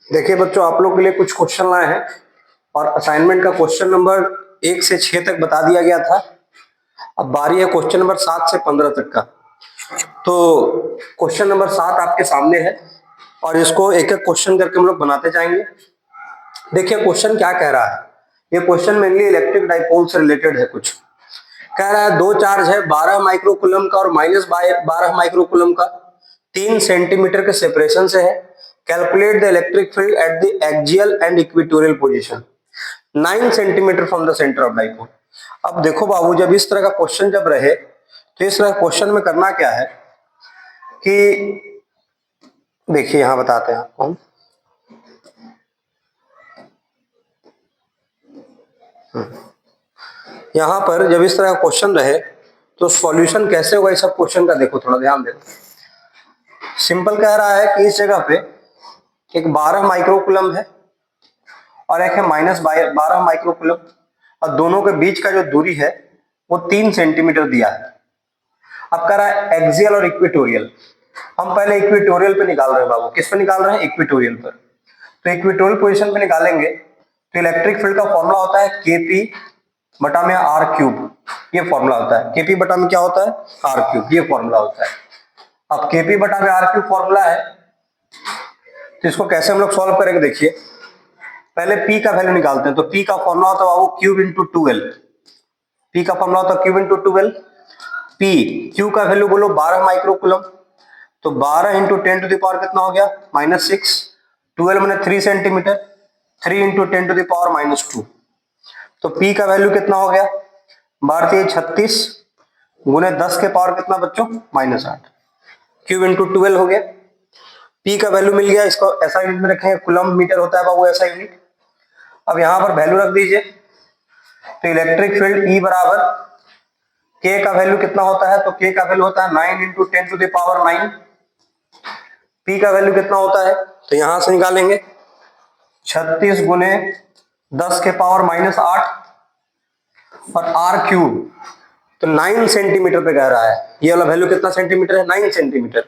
देखिए बच्चों, आप लोग के लिए कुछ क्वेश्चन लाए हैं और असाइनमेंट का क्वेश्चन नंबर 1 से 6 तक बता दिया गया था। अब बारी है क्वेश्चन नंबर 7 से 15 तक का। तो क्वेश्चन नंबर 7 आपके सामने है और इसको एक एक क्वेश्चन करके हम लोग बनाते जाएंगे। देखिए क्वेश्चन क्या कह रहा है। ये क्वेश्चन मेनली इलेक्ट्रिक डाइपोल से रिलेटेड है। कुछ कह रहा है दो चार्ज है 12 माइक्रोकूलम का और -12 माइक्रोकूलम का, 3 सेंटीमीटर के सेपरेशन से है। Calculate the electric field at the axial and equatorial position 9 centimetre from the centre of dipole. अब देखो बाबू, जब इस तरह का क्वेश्चन जब रहे तो इस तरह क्वेश्चन में करना क्या है कि देखिए यहां बताते हैं आपको हम। यहां पर जब इस तरह का क्वेश्चन रहे तो सॉल्यूशन कैसे होगा इस सब क्वेश्चन का, देखो थोड़ा ध्यान दे। सिंपल कह रहा है कि इस जगह पे एक 12 माइक्रोकूलम है और एक है -12 माइक्रोकूलम और दोनों के बीच का जो दूरी है वो 3 सेंटीमीटर दिया है। अब कह रहा है एक्सियल और इक्वेटोरियल। हम पहले इक्वेटोरियल पे निकाल रहे हैं बाबू। किस पे निकाल रहे हैं? इक्वेटोरियल पर। तो इक्वेटोरियल पोजीशन पे निकालेंगे तो इलेक्ट्रिक फील्ड का फॉर्मूला होता है केपी बटा में आर क्यूब। ये फॉर्मूला होता है। केपी बटा में क्या होता है? Are cube. ये फॉर्मूला होता है। अब केपी बटा में आर क्यूब फॉर्मूला है तो इसको कैसे हम लोग सॉल्व करेंगे? देखिए पहले P का वैल्यू निकालते हैं। तो P का फॉर्मूला होता है बाबू क्यूब इंटू 12। P का फॉर्मूला होता है क्यूब इंटू 12। P Q का वैल्यू बोलो 12 माइक्रोकूलम। तो 12 इंटू 10 टू द पावर कितना हो गया? -6। 12 मैंने 3 centimetre. 3 into 10 to the power -2। तो P का वैल्यू कितना हो गया? 12 36 गुने 10 के पावर कितना बच्चों? -8। क्यूब इंटू 12 हो गया। P का वैल्यू मिल गया। इसको ऐसा यूनिट में रखेंगे, कूलम मीटर होता है बाबू ऐसा यूनिट। अब यहां पर वैल्यू रख दीजिए। तो इलेक्ट्रिक फील्ड E बराबर K का वैल्यू कितना होता है? तो K का वैल्यू होता है 9 into 10 to the power 9। P का वैल्यू कितना होता है? तो यहां से निकालेंगे 36 गुने 10 के पावर -8 और R क्यूब। तो 9 सेंटीमीटर पे कह रहा है। ये वाला वैल्यू कितना सेंटीमीटर है? 9 सेंटीमीटर।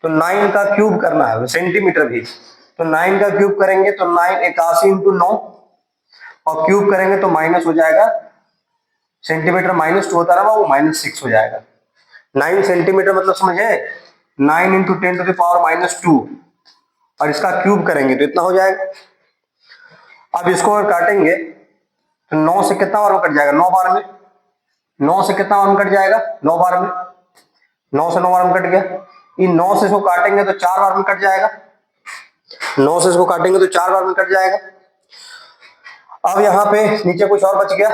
तो 9 का क्यूब करना है, सेंटीमीटर भी। तो 9 का क्यूब करेंगे तो 9 81 इंटू 9 और क्यूब करेंगे तो माइनस हो जाएगा। सेंटीमीटर -2 होता है ना वो -6 हो जाएगा। 9 सेंटीमीटर मतलब समझे? 9 इंटू 10 टू द पावर -2 और इसका क्यूब करेंगे तो इतना हो जाएगा। अब इसको अगर काटेंगे तो 9 से कितना बार में कट जाएगा? 9 बार में। 9 से कितना बार में कट जाएगा? 9 बार में। 9 से 9 बार में कट गया। इन 9 से इसको काटेंगे तो 4 बार में कट जाएगा। 9 से इसको काटेंगे तो 4 बार में कट जाएगा। अब यहाँ पे नीचे कुछ और बच गया,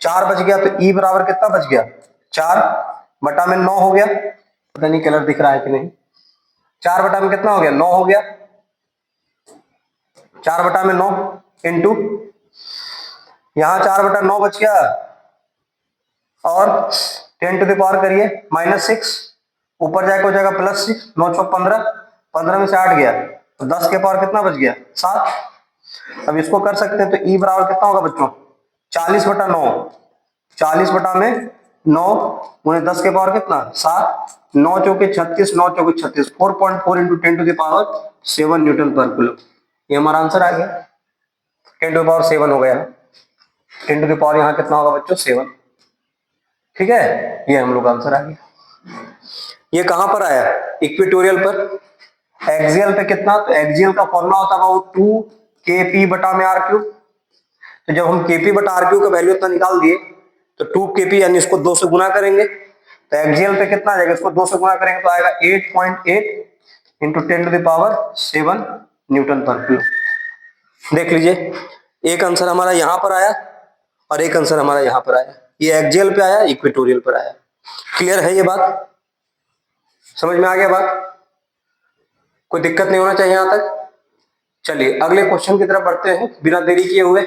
4 बच गया। तो E बराबर कितना बच गया? 4 बटा में 9 हो गया। पता नहीं कलर दिख रहा है कि नहीं। 4 बटा में कितना हो गया? 9 हो गया। 4 बटा में 9 इंटू यहाँ 4 बटा 9 बच गया और 10 टू द पावर करिए -6। ऊपर जाके हो जाएगा +6। 9 चौक 15, 15 में से 8 गया तो 10 के पावर कितना बच गया? 7। अब इसको कर सकते हैं तो E बराबर कितना होगा बच्चों? 40 बटा 9। 40 बटा में 9 गुने 10 के पावर कितना? 7। 9 चौके 36, 9 चौके 36, 4.4 into 10 to the power 7 newton पर कूलम। ये हमारा आंसर आ गया। 10 टू द पावर 7 हो गया। 10 टू द पावर यहाँ कितना होगा बच्चों? 7। ठीक है, ये हम लोग आंसर आ गया। ये कहां पर आया? इक्वेटोरियल पर। एक्सियल पे कितना? तो एक्सियल का फॉर्मूला होता है वो 2kp बटा में आर क्यूब। तो जब हम kp बटा आर क्यूब का वैल्यू इतना निकाल दिए तो 2kp यानी इसको 2 से गुना करेंगे तो एक्सियल पे कितना आ जाएगा? इसको 2 से गुना करेंगे तो आएगा 8.8 into 10 to the power 7 newton पर क्यूब। देख लीजिए, एक आंसर हमारा यहां पर आया और एक आंसर हमारा यहां पर आया। ये एक्सियल पे आया, इक्वेटोरियल पर आया। क्लियर है ये बात? समझ में आ गया बात? कोई दिक्कत नहीं होना चाहिए यहां तक। चलिए अगले क्वेश्चन की तरफ बढ़ते हैं बिना देरी किए हुए।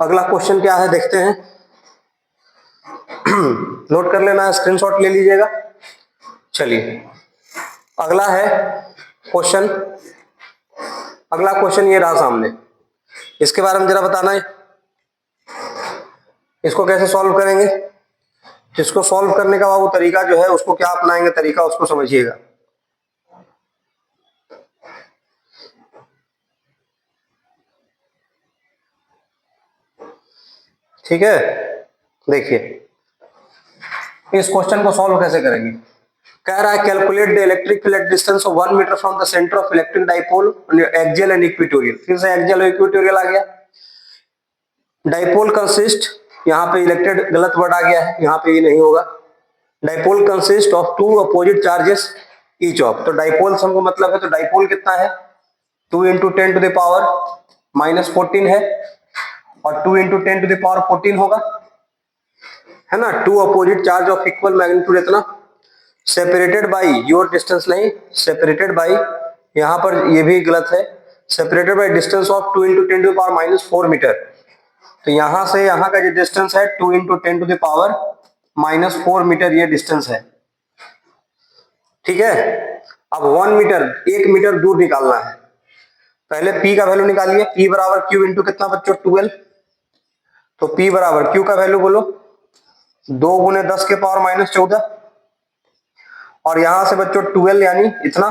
अगला क्वेश्चन क्या है देखते हैं। नोट कर लेना है, स्क्रीनशॉट ले लीजिएगा। चलिए अगला है क्वेश्चन। अगला क्वेश्चन ये रहा सामने। इसके बारे में जरा बताना है, इसको कैसे सॉल्व करेंगे। इसको सॉल्व करने का वो तरीका जो है उसको क्या अपनाएंगे, तरीका उसको समझिएगा। ठीक है, देखिए इस क्वेश्चन को सॉल्व कैसे करेंगे। कह रहा है calculate the electric field at distance of 1 metre from the centre of electric dipole axial and equatorial. फिर से एक्सियल और इक्वेटोरियल आ गया। डाइपोल कंसिस्ट, यहाँ पे इलेक्ट्रिक गलत वर्ड आ गया है, यहाँ पे ये नहीं होगा। Dipole consist of two opposite charges each of, तो डाइपोल हमको मतलब है, तो डाइपोल कितना है 2 इंटू 10 टू द पावर -14 है, और 2 इंटू 10 टू द पावर 14 होगा, है ना। Two opposite charge of equal magnitude इतना, सेपरेटेड बाई योर डिस्टेंस, नहीं सेपरेटेड बाई, यहां पर ये भी गलत है, separated by distance of 2 into 10 to the power -4 metre. तो यहां से यहां का जो डिस्टेंस है 2 into 10 to the power -4 metre ये डिस्टेंस है, ठीक है। अब 1 मीटर, 1 मीटर दूर निकालना है। पहले P का वैल्यू निकालिए, P बराबर Q इंटू कितना बच्चों 12, तो P बराबर Q का वैल्यू बोलो 2 गुने 10 के पावर -14, और यहां से बच्चों 12 यानी इतना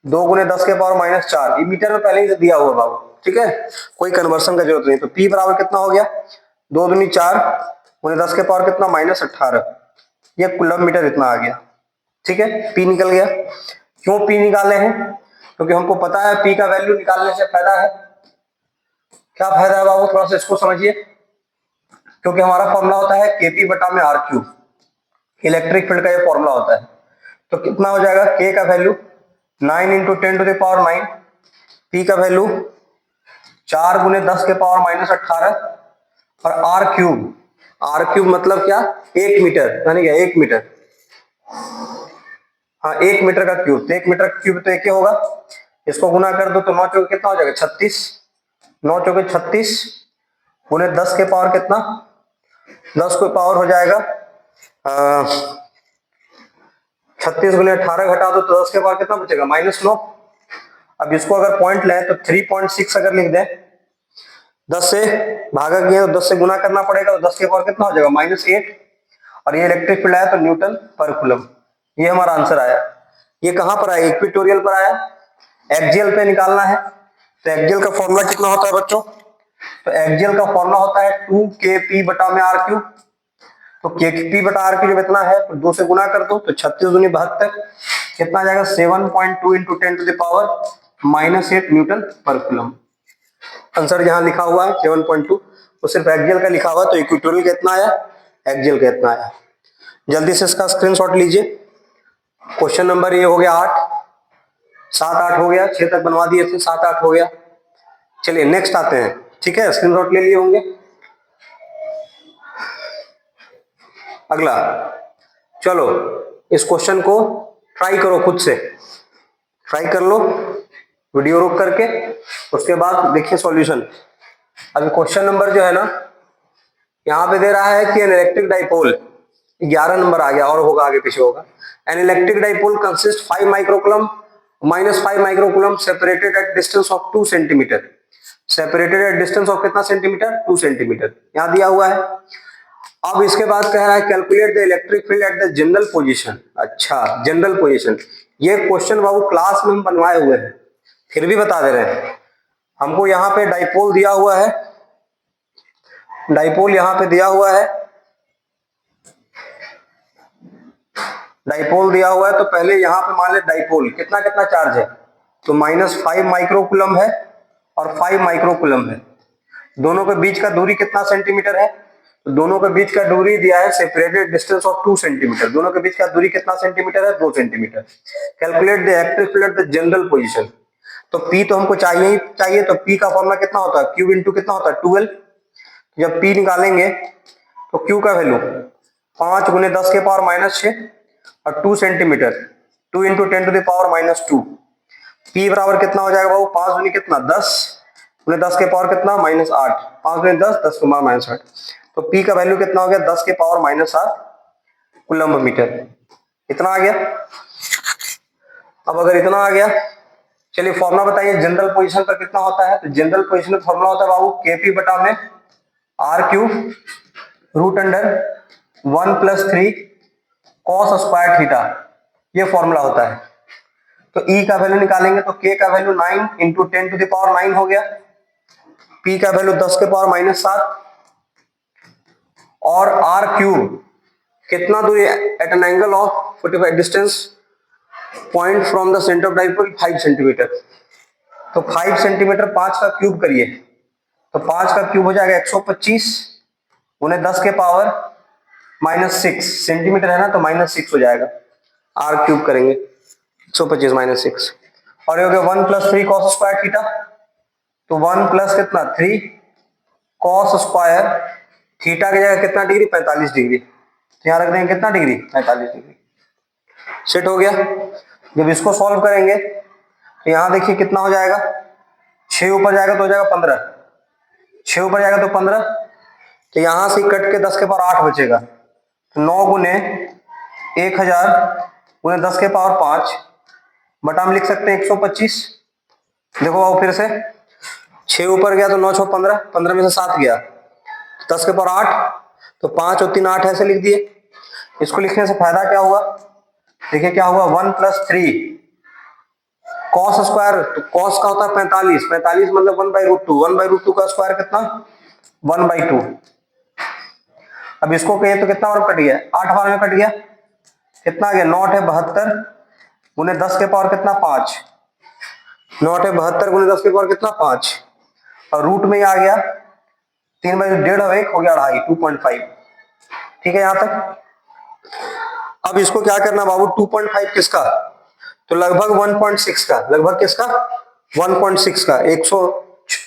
2 गुने 10 के पावर -4, ये मीटर में पहले ही से दिया हुआ बाबू, ठीक है, कोई कन्वर्सन का जरूरत नहीं। तो P बराबर कितना हो गया 2 दूनी 4 गुने 10 के पावर कितना -18, ये कूलम मीटर इतना आ गया, ठीक है। P निकल गया। क्यों P निकाले हैं, क्योंकि हमको पता है P का वैल्यू निकालने से फायदा है। क्या फायदा है बाबू, थोड़ा सा इसको समझिए। क्योंकि हमारा फॉर्मूला होता है KP बटा में R क्यूब, इलेक्ट्रिक फील्ड का ये फॉर्मूला होता है। तो कितना हो जाएगा, K का value 9 into 10 to the power 9, P का वैल्यू 4 गुने 10 के पावर -18, और R क्यूब मतलब क्या 1 मीटर, यानी क्या 1 मीटर, हाँ 1 मीटर का क्यूब, तो 1 मीटर का क्यूब तो एक ही होगा, इसको गुना कर दो तो 9 चौके कितना हो जाएगा 36, 9 चौके 36 गुने 10 के पावर कितना, 10 के पावर हो जाएगा 36 गुने 18 घटा दो तो 10 के पावर कितना बचेगा -9। अब इसको अगर पॉइंट लें तो 3.6 अगर लिख दें, 10 से भागा किया तो 10 से गुना करना पड़ेगा, तो 10 के पावर कितना हो जाएगा -8, और ये इलेक्ट्रिक फील्ड आया तो न्यूटन पर कूलम। ये हमारा आंसर आया। ये कहां पर आया, इक्वेटोरियल पर आया, एक्सियल पे निकालना है। तो एक्सियल का फॉर्मूला कितना होता है बच्चों, तो एक्सियल का फॉर्मूला होता है 2kp बटा में R क्यूब। तो kp बटा R क्यूब इतना है तो 2 से गुना कर दो, तो 36 दूनी 72, कितना आ जाएगा 7.2 into 10 to the power -8 newton पर कूलम। आंसर जहां लिखा हुआ है 7.2, तो सिर्फ एक्सियल का लिखा हुआ है, तो इक्वेटोरियल का इतना आया, एक्सियल का इतना आया। जल्दी से इसका स्क्रीनशॉट लीजिए। क्वेश्चन नंबर ये हो गया 8, 7 8 हो गया, 6 तक बनवा दिए थे, 7 8 हो गया। चलिए नेक्स्ट आते हैं, ठीक है, स्क्रीनशॉट ले लिए होंगे। अगला, चलो इस क्वेश्चन को ट्राई करो, खुद से ट्राई कर लो वीडियो रोक करके, उसके बाद देखिए सॉल्यूशन। अभी क्वेश्चन नंबर जो है ना यहाँ पे दे रहा है कि एन इलेक्ट्रिक डाइपोल, 11 नंबर आ गया, और होगा आगे पीछे होगा। An electric dipole consist 5 microcoulomb -5 microcoulomb separated at distance of 2 centimetre. Separated at distance of कितना सेंटीमीटर, 2 सेंटीमीटर, यहाँ दिया हुआ है। अब इसके बाद कह रहा है calculate the electric field at the general position. अच्छा, जनरल पोजीशन, ये क्वेश्चन बाबू क्लास में हम बनवाए हुए हैं, फिर भी बता दे रहे हैं। हमको यहाँ पे डाइपोल दिया हुआ है, डाइपोल यहाँ पे दिया हुआ है, डाइपोल दिया हुआ है, तो पहले यहाँ पे मान ले डाइपोल कितना कितना चार्ज है, तो -5 माइक्रोकूलम है और 5 माइक्रोकूलम है। दोनों के बीच का दूरी कितना सेंटीमीटर है, तो दोनों के बीच का दूरी दिया है सेपरेटेड डिस्टेंस ऑफ 2 सेंटीमीटर। दोनों के बीच का दूरी कितना सेंटीमीटर है, 2 centimetre. Calculate the electric field at the general position, तो P तो हमको चाहिए ही चाहिए, तो P का फॉर्मूला कितना होता है, Q इंटू कितना होता है 12। जब P निकालेंगे तो Q का वैल्यू 5 गुने 10 के पावर -6 और 2 centimetre, 2 into 10 to the power -2। P बराबर कितना हो जाएगा बाबू, 5 गुने कितना 10 गुने 10 के पावर कितना -8, 5 गुने 10 10 के पावर -8, तो P का वैल्यू कितना हो गया 10 के पावर -8 कूलम्ब मीटर, इतना आ गया। अब अगर इतना आ गया, चलिए फॉर्मूला बताइए जनरल पोजीशन पर कितना होता है, तो जनरल पोजीशन में फॉर्मूला होता है बाबू KP बटा में R cube root under 1 + 3 cos square theta, ये फॉर्मूला होता है। तो E का वैल्यू निकालेंगे तो K का value 9 into 10 to the power 9 हो गया, P का वैल्यू 10 के पावर -7, और आर क्यूब कितना दूरी at an angle of 45 distance point from the centre of dipole 5 centimetre. तो 5 सेंटीमीटर 5 का क्यूब करिए, तो 5 का क्यूब हो जाएगा 125 उन्हें 10 के पावर -6 सेंटीमीटर है ना, तो -6 हो जाएगा। आर क्यूब करेंगे 125 -6 और ये हो गया 1 + 3 cos स्क्वायर थीटा। तो 1 प्लस कितना 3 cos स्क्वायर थीटा की जगह कितना डिग्री 45 डिग्री, तो यहाँ रख देंगे कितना डिग्री 45 डिग्री। सेट हो गया। जब इसको सॉल्व करेंगे तो यहाँ देखिए कितना हो जाएगा, 6 ऊपर जाएगा तो हो जाएगा 15, 6 ऊपर जाएगा तो 15, तो यहां से कट के 10 के पावर 8 बचेगा। तो 9 गुने 1000 गुने 10 के पावर 5 बटा हम लिख सकते हैं 125। देखो आओ फिर से, 6 ऊपर गया तो 9 6 15, 15 में से 7 गया 10 के पावर 8, तो 5 और 3 8 ऐसे लिख दिए। इसको लिखने से फायदा क्या हुआ, देखिए क्या हुआ 1 + 3 cos स्क्वायर, तो cos का होता है 45, 45 मतलब 1/√2, 1/√2 का स्क्वायर कितना 1/2। अब इसको कहिए तो कितना बार कट गया 8 बार में कट गया, कितना आ गया 9 है 72 गुने 10 के पावर कितना 5, 9 है 72 गुने 10 के पावर कितना 5 और रूट में ही आ गया 3/1.5 हो गया 2.5 2.5। ठीक है यहां तक। अब इसको क्या करना बाबू 2.5 किसका, तो लगभग 1.6 का, लगभग किसका 1.6 का,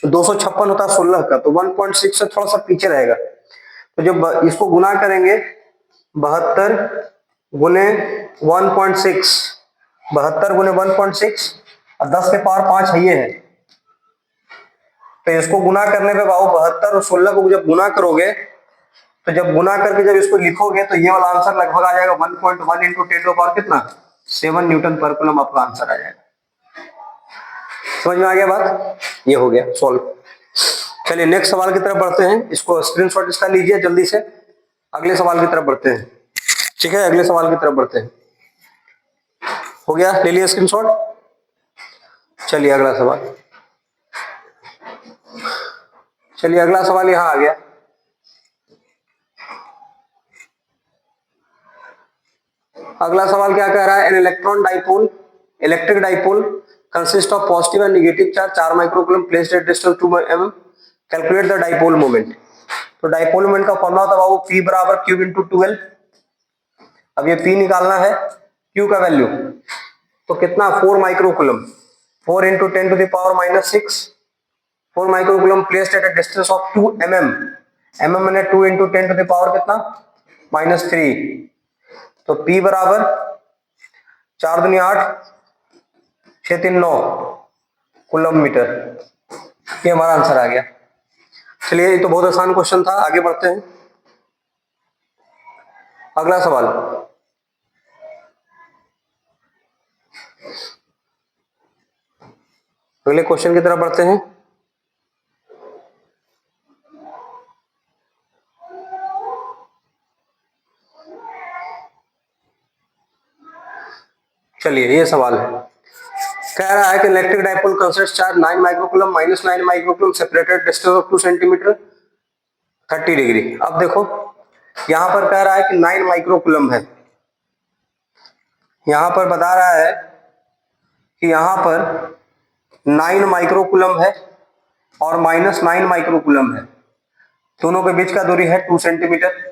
256 होता है 16 का, तो 1.6 से थोड़ा सा पीछे रहेगा। तो जब इसको गुना करेंगे 72 गुने 1.6, 72 गुने 1.6 और 10 के पावर 5 है ये है, तो इसको गुना करने पे बाबू 72 और 16 को जब गुना करोगे, तो जब गुना करके जब इसको लिखोगे तो ये वाला आंसर लगभग आ जाएगा 1.1 इंटू 10 टू पावर कितना 7 न्यूटन पर कूलम आपका आंसर आ जाएगा। समझ में आ गया बात, ये हो गया सॉल्व। चलिए नेक्स्ट सवाल की तरफ बढ़ते हैं, इसको स्क्रीनशॉट इसका लीजिए जल्दी से, अगले सवाल की तरफ बढ़ते हैं। ठीक है अगले सवाल की तरफ बढ़ते हैं, हो गया ले लिया स्क्रीनशॉट। चलिए अगला सवाल, चलिए अगला सवाल यहां आ गया। अगला सवाल क्या कह रहा है, an electron dipole electric dipole consist of positive and negative charge 4 microcoulomb placed at distance 2 mm, calculate the dipole moment. तो डाइपोल मोमेंट का फॉर्मूला होता है बाबू P बराबर Q इंटू 12। अब ये P निकालना है, Q का वैल्यू तो कितना 4 microcoulomb, 4 into 10 to the power -6, 4 microcoulomb placed at a distance of 2 mm, mm मैंने 2 इंटू 10 टू द पावर कितना -3, तो P बराबर 4 दूनी 8 6 3 9 कूलम मीटर, ये हमारा आंसर आ गया। चलिए ये तो बहुत आसान क्वेश्चन था, आगे बढ़ते हैं। अगला सवाल, अगले क्वेश्चन की तरफ बढ़ते हैं। चलिए ये सवाल है, कह रहा है कि electric dipole consist charge 9 microcoulomb -9 microcoulomb separated distance of 2 centimetre 30 degree. अब देखो यहां पर कह रहा है कि 9 माइक्रोकूलम है, यहां पर बता रहा है कि यहां पर 9 माइक्रोकूलम है और -9 माइक्रोकूलम है, दोनों के बीच का दूरी है 2 centimetre.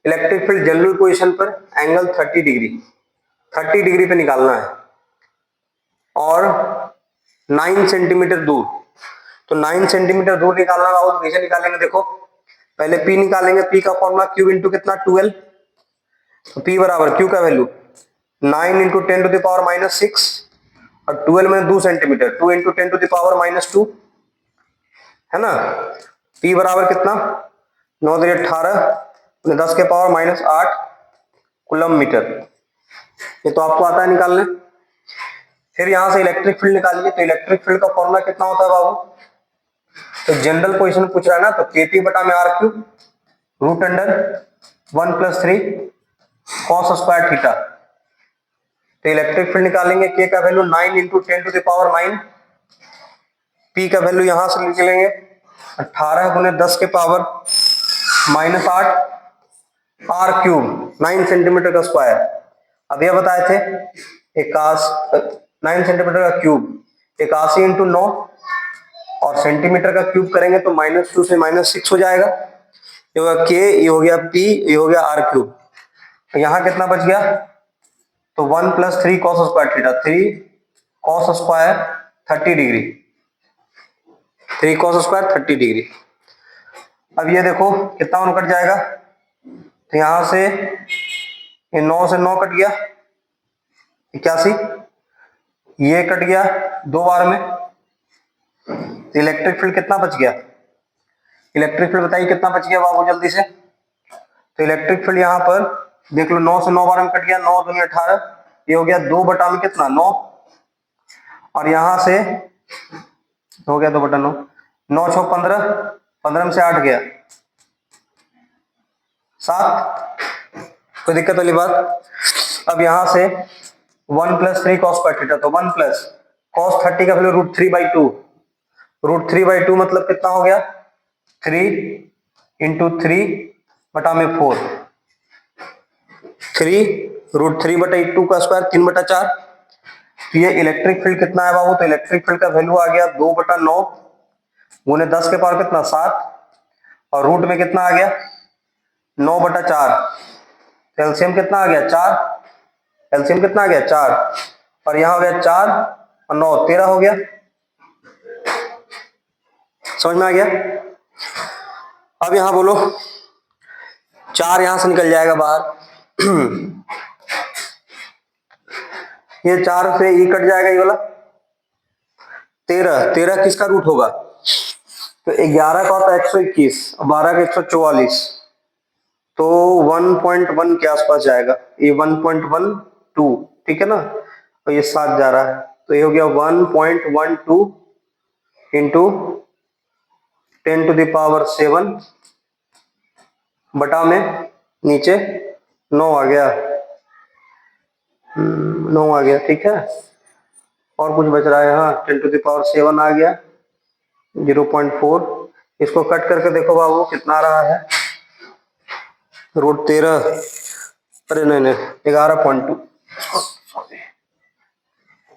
Electric field general position पर एंगल 30 डिग्री पे निकालना है और 9 सेंटीमीटर दूर, तो 9 सेंटीमीटर दूर निकालना होगा तो कैसे निकालेंगे, देखो पहले P निकालेंगे, P का फॉर्मूला Q इंटू कितना 12, तो P बराबर Q का value 9 into 10 to the power -6 और 12 में 2 centimetre, 2 into 10 to the power -2 है ना। P बराबर कितना 9 × 18 10 के पावर -8 कूलम मीटर, ये तो आपको आता है निकालने। फिर यहां से इलेक्ट्रिक फील्ड निकालिए, तो इलेक्ट्रिक फील्ड का फॉर्मूला कितना होता है बाबू, तो जनरल पोजीशन पूछ रहा है ना, तो KP बटा में R³ रूट अंडर 1 + 3 cos स्क्वायर थीटा। तो इलेक्ट्रिक फील्ड निकालेंगे, K का value 9 into 10 to the power 9, P का वैल्यू यहां से निकलेंगे 18 गुने 10 के पावर -8 आर क्यूब 9 सेंटीमीटर का स्क्वायर। अब ये बताए थे 9 सेंटीमीटर का क्यूब 81 इंटू 9, और सेंटीमीटर का क्यूब करेंगे तो -2 से -6 हो जाएगा। ये होगा के, ये हो गया पी, ये हो गया आर क्यूब। तो यहाँ कितना बच गया, तो 1 + 3 cos square theta, 3 cos square 30 degree, 3 cos square 30 degree. अब ये देखो कितना 1 कट जाएगा, तो यहां से ये 9 से 9 कट गया 81, ये कट गया 2 बार में, तो इलेक्ट्रिक फील्ड कितना बच गया, इलेक्ट्रिक फील्ड बताइए कितना बच गया बाबू जल्दी से। तो इलेक्ट्रिक फील्ड यहाँ पर देख लो 9 से 9 बार में कट गया, 9 दूनी 18, ये हो गया 2 बटा में कितना 9, और यहां से हो गया 2 बटा 9, 9 × 6 15, 15 में से 8 गया 7, कोई दिक्कत वाली बात। अब यहां से 1 + 3 cos स्क्वायर थीटा, तो 1 + cos 30 का वैल्यू √3/2, √3/2 मतलब कितना हो गया 3 × 3 बटा में 4, 3 √3/2 का स्क्वायर 3/4। तो ये इलेक्ट्रिक फील्ड कितना है बाबू, तो इलेक्ट्रिक फील्ड का वैल्यू आ गया 2/9 गुने 10 के पावर कितना 7, और रूट में कितना आ गया 9/4, एलसीएम कितना आ गया 4, एलसीएम कितना आ गया 4, और यहां हो गया 4 और 9 13 हो गया, समझ में आ गया। अब यहां बोलो 4 यहां से निकल जाएगा बाहर ये 4 से ई कट जाएगा, ये वाला 13, 13 किसका रूट होगा, तो 11 का होता है 121, 12 का 144, तो 1.1 के आसपास जाएगा, ये 1.12, ठीक है ना, तो ये 7 जा रहा है, तो ये हो गया 1.12 इंटू 10⁻7 बटा में नीचे 9 आ गया, 9 आ गया, ठीक है। और कुछ बच रहा है, हाँ 10⁻7 आ गया 0.4, इसको कट करके देखो बाबू कितना आ रहा है, √13, अरे नहीं 11.2,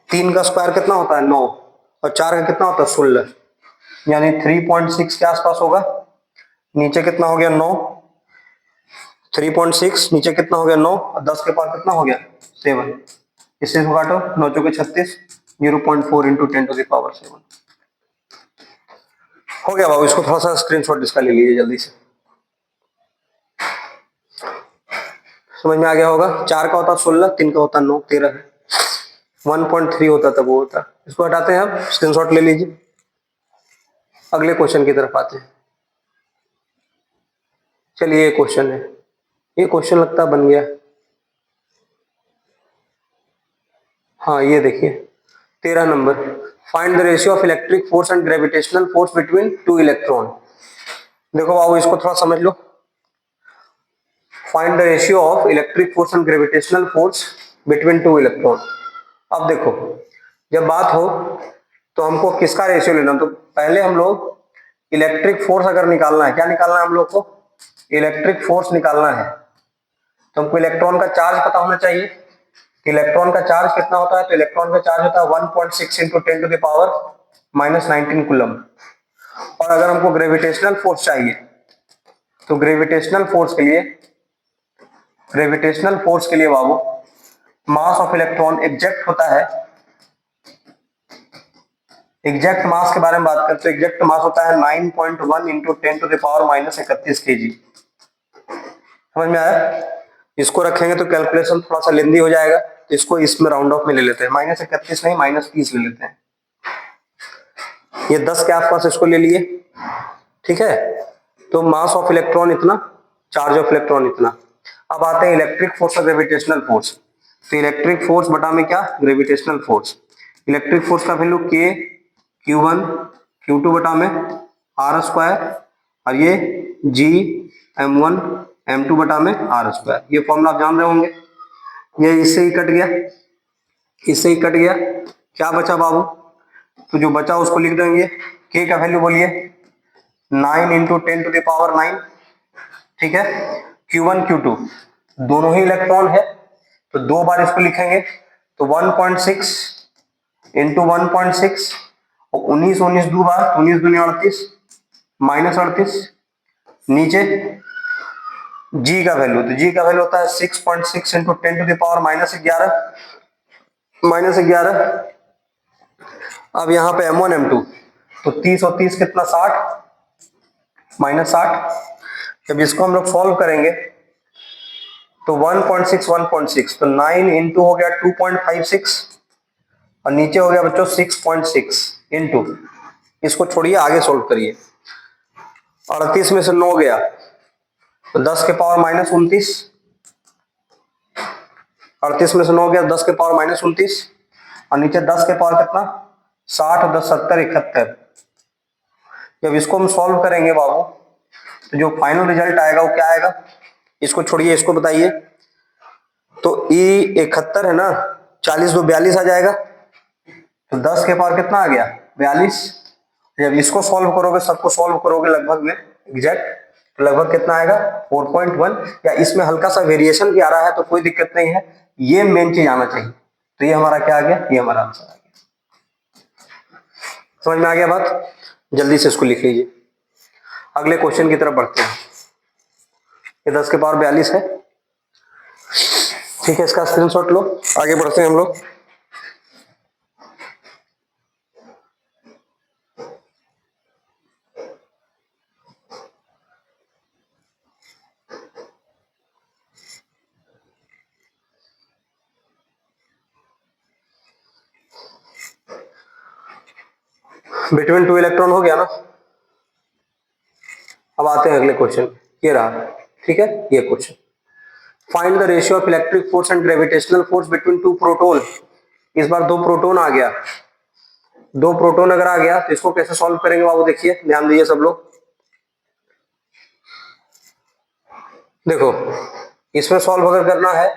3 का स्क्वायर कितना होता है 9, और 4 का कितना होता है 16, यानी 3.6 के आसपास होगा। नीचे कितना हो गया 9, 3.6 नीचे कितना हो गया 9, और 10 के पास कितना हो गया 7, इससे काटो 9 × 36, 0.4 इंटू 10⁻7 हो गया बाबू। इसको थोड़ा सा स्क्रीनशॉट इसका ले लीजिए जल्दी से, समझ में आ गया होगा। 4 का होता 16, 3 का होता 9, 13 है, 1.3 होता तब वो होता। इसको हटाते हैं, आप स्क्रीनशॉट ले लीजिए, अगले क्वेश्चन की तरफ आते हैं। चलिए ये क्वेश्चन है, ये क्वेश्चन लगता बन गया, हाँ ये देखिए 13 नंबर, find the ratio of electric force and gravitational force between 2 electron. देखो बाबू इसको थोड़ा समझ लो, find the ratio of electric force and gravitational force between 2 electron. अब देखो जब बात हो तो हमको किसका रेशियो लेना, तो पहले हम लोग इलेक्ट्रिक फोर्स अगर निकालना है, क्या निकालना है हम लोग को, इलेक्ट्रिक फोर्स निकालना है, तो हमको इलेक्ट्रॉन का चार्ज पता होना चाहिए। इलेक्ट्रॉन का चार्ज कितना होता है, तो इलेक्ट्रॉन का चार्ज होता है 1.6 इंटू 10⁻⁻19 कूलम। और अगर हमको ग्रेविटेशनल फोर्स चाहिए, तो ग्रेविटेशनल फोर्स के लिए बाबू मास ऑफ इलेक्ट्रॉन एग्जैक्ट होता है, एग्जैक्ट मास के बारे में बात करते हैं, एग्जैक्ट मास होता है 9.1 इंटू 10⁻31 केजी। समझ में आया। इसको रखेंगे तो कैलकुलेशन थोड़ा सा लेंदी हो जाएगा, तो इसको इसमें राउंड ऑफ में ले लेते हैं, -31 नहीं -30 ले लेते हैं, ये 10 के आसपास इसको ले लिए, ठीक है। तो मास ऑफ इलेक्ट्रॉन इतना, चार्ज ऑफ इलेक्ट्रॉन इतना। अब आते हैं इलेक्ट्रिक फोर्स और ग्रेविटेशनल फोर्स। तो इलेक्ट्रिक फोर्स बटा में क्या, ग्रेविटेशनल फोर्स। इलेक्ट्रिक फोर्स का वैल्यू K Q1 Q2 बटा में R², और ये G M1 M2 बटा में R²। ये फॉर्मूला आप जान रहे होंगे। ये इससे ही कट गया, इससे ही कट गया, क्या बचा बाबू, तो जो बचा उसको लिख देंगे। K का वैल्यू बोलिए 9 इंटू 10⁻9, ठीक है। Q1 Q2 दोनों ही इलेक्ट्रॉन है, तो दो बार इसको लिखेंगे, तो 1.6 इंटू 1.6 और 19 19 दो बार, 19 दूनी 38 माइनस 38, नीचे जी का वैल्यू, तो जी का वैल्यू होता है 6.6 इंटू 10 टू द पावर -11। अब यहाँ पे M1 M2, तो 30 और 30 कितना 60 -60। जब इसको हम लोग सॉल्व करेंगे तो 1.6 1.6 तो 9 इंटू हो गया 2.56 और नीचे हो गया बच्चों 6.6 इंटू, इसको छोड़िए आगे सोल्व करिए, 38 में से 9 गया तो 10 के पावर -29, 38 में से 9 गया 10 के पावर -29 और नीचे 10 के पावर कितना 60 और 10 70 71। जब इसको हम सॉल्व करेंगे बाबू तो जो फाइनल रिजल्ट आएगा वो क्या आएगा, इसको छोड़िए इसको बताइए, तो ई 71 है ना, 40 दो 42 आ जाएगा, तो 10 के पावर कितना आ गया 42। जब इसको सॉल्व करोगे, सबको सॉल्व करोगे लगभग में एग्जैक्ट, तो लगभग कितना आएगा 4.1, या इसमें हल्का सा वेरिएशन भी आ रहा है तो कोई दिक्कत नहीं है, ये मेन चीज आना चाहिए। तो ये हमारा क्या आ गया, ये हमारा आंसर आ गया। समझ में आ गया बात, जल्दी से इसको लिख लीजिए, अगले क्वेश्चन की तरफ बढ़ते हैं। ये 10 के पावर 42 है, ठीक है, इसका स्क्रीनशॉट लो, आगे बढ़ते हैं हम लोग। बिटवीन टू इलेक्ट्रॉन हो गया ना। अब आते हैं अगले क्वेश्चन, ये रहा, ठीक है, ये question, find the ratio of electric force and gravitational force between two proton. इस बार दो प्रोटोन आ गया, दो प्रोटोन अगर आ गया तो इसको कैसे सॉल्व करेंगे बाबू, देखिए ध्यान दीजिए सब लोग। देखो इसमें सॉल्व अगर करना है,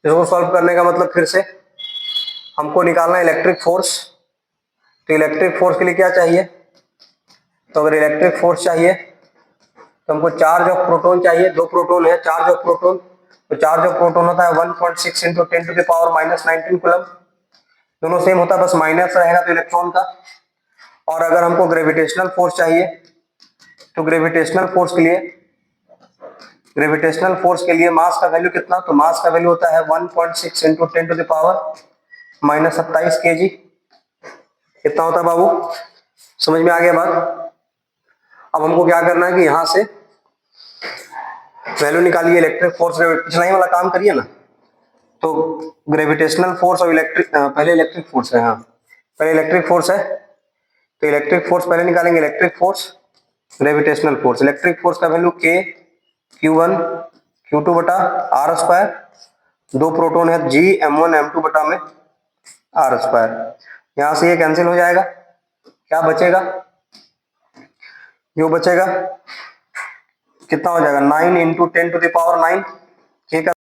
इसको सॉल्व करने का मतलब फिर से हमको निकालना है इलेक्ट्रिक फोर्स, तो इलेक्ट्रिक फोर्स के लिए क्या चाहिए, तो अगर इलेक्ट्रिक फोर्स चाहिए तो हमको चार्ज ऑफ प्रोटोन चाहिए, दो प्रोटोन है, चार्ज ऑफ प्रोटोन, तो चार्ज ऑफ प्रोटोन होता है 1.6 into 10 to the power -19 coulomb, दोनों सेम होता है, बस माइनस रहेगा तो इलेक्ट्रॉन का। और अगर हमको ग्रेविटेशनल फोर्स चाहिए, तो ग्रेविटेशनल फोर्स के लिए मास का वैल्यू कितना, तो मास का वैल्यू होता है 1.6 into 10 to the power -27 kg। कितना होता है बाबू, समझ में आ गया बात। अब हमको क्या करना है कि यहां से वैल्यू निकालिए इलेक्ट्रिक फोर्स, पिछला ही वाला काम करिए ना, तो ग्रेविटेशनल फोर्स और पहले इलेक्ट्रिक फोर्स है, हाँ पहले इलेक्ट्रिक फोर्स है, तो इलेक्ट्रिक फोर्स पहले निकालेंगे, electric force gravitational force, electric force का वैल्यू K Q1 Q2 बटा R स्क्वायर, दो प्रोटोन है G M1 M2 बटा में R स्क्वायर, यहां से ये कैंसिल हो जाएगा, क्या बचेगा, जो बचेगा कितना हो जाएगा 9 इंटू 10 टू द पावर 9, ठीक है।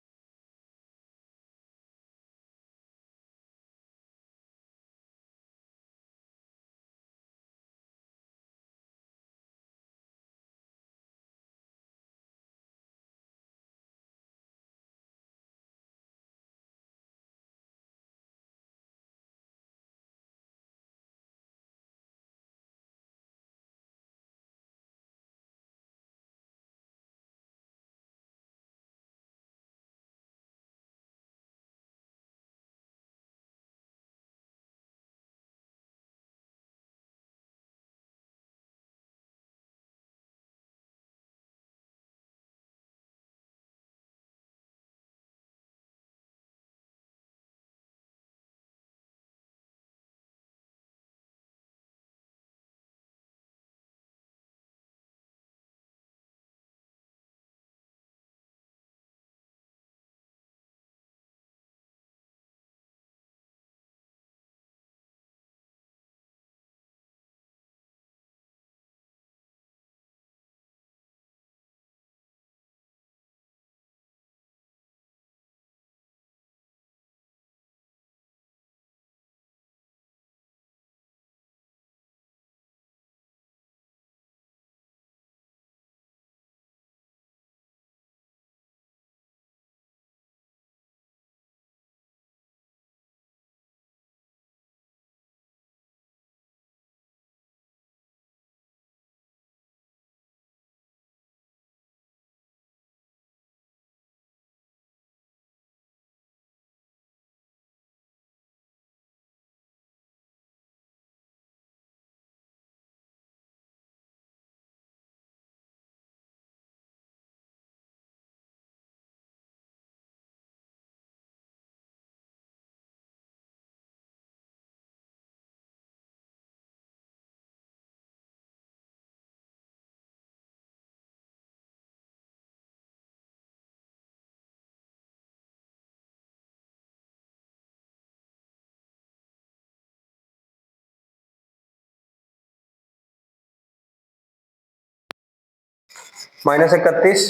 -31,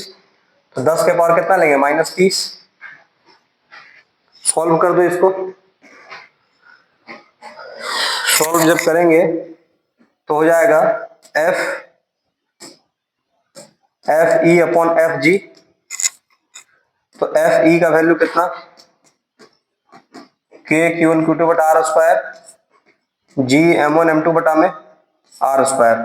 तो 10 के पावर कितना लेंगे, -30। सॉल्व कर दो इसको। सॉल्व जब करेंगे तो हो जाएगा F E upon F G. तो एफ ई का वैल्यू कितना, के Q1 Q2 बटा are square, ji M1 M2 बटा में आर स्क्वायर।